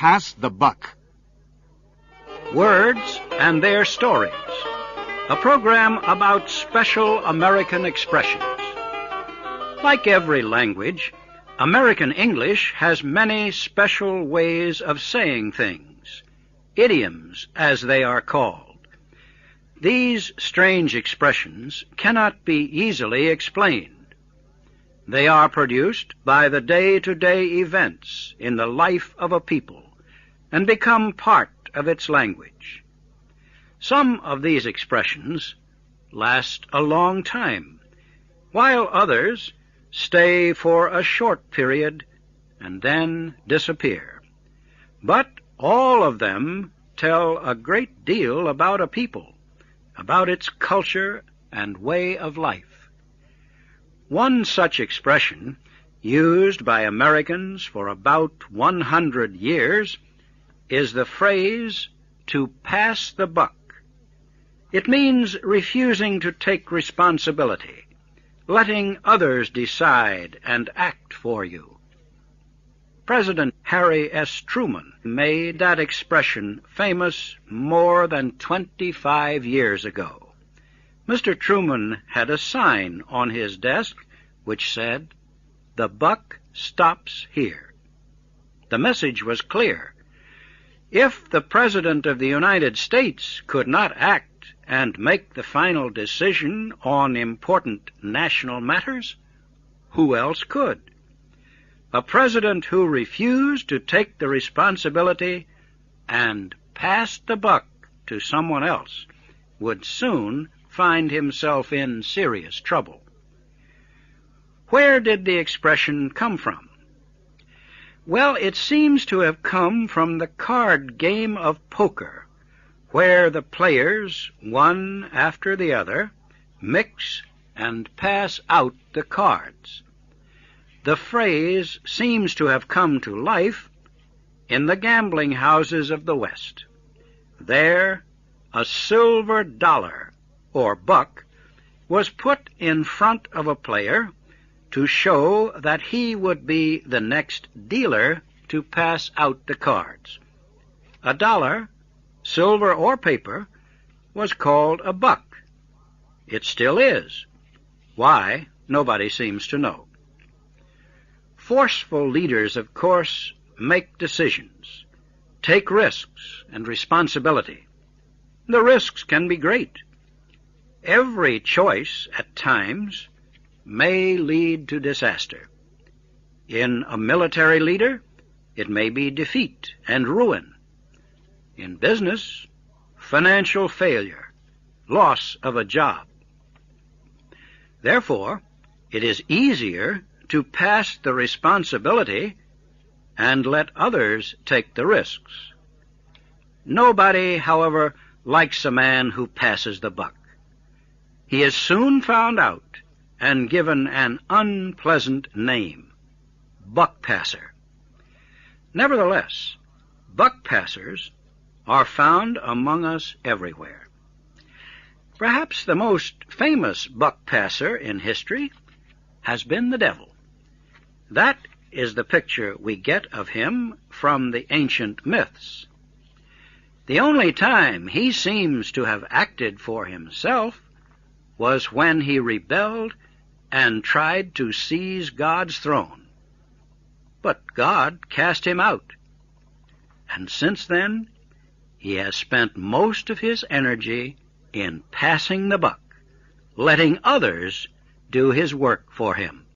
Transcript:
Pass the buck. Words and Their Stories, a program about special American expressions. Like every language, American English has many special ways of saying things, idioms as they are called. These strange expressions cannot be easily explained. They are produced by the day-to-day events in the life of a people and become part of its language. Some of these expressions last a long time, while others stay for a short period and then disappear. But all of them tell a great deal about a people, about its culture and way of life. One such expression, used by Americans for about 100 years, is the phrase, to pass the buck. It means refusing to take responsibility, letting others decide and act for you. President Harry S. Truman made that expression famous more than 25 years ago. Mr. Truman had a sign on his desk which said, "The buck stops here." The message was clear. If the President of the United States could not act and make the final decision on important national matters, who else could? A president who refused to take the responsibility and passed the buck to someone else would soon find himself in serious trouble. Where did the expression come from? Well, it seems to have come from the card game of poker, where the players, one after the other, mix and pass out the cards. The phrase seems to have come to life in the gambling houses of the West. There, a silver dollar, or buck, was put in front of a player to show that he would be the next dealer to pass out the cards. A dollar, silver or paper, was called a buck. It still is. Why, nobody seems to know. Forceful leaders, of course, make decisions, take risks and responsibility. The risks can be great. Every choice, at times, may lead to disaster. In a military leader, it may be defeat and ruin. In business, financial failure, loss of a job. Therefore, it is easier to pass the responsibility and let others take the risks. Nobody, however, likes a man who passes the buck. He is soon found out and given an unpleasant name, buck passer. Nevertheless, buck passers are found among us everywhere. Perhaps the most famous buck passer in history has been the devil. That is the picture we get of him from the ancient myths. The only time he seems to have acted for himself was when he rebelled and tried to seize God's throne. But God cast him out, and since then he has spent most of his energy in passing the buck, letting others do his work for him.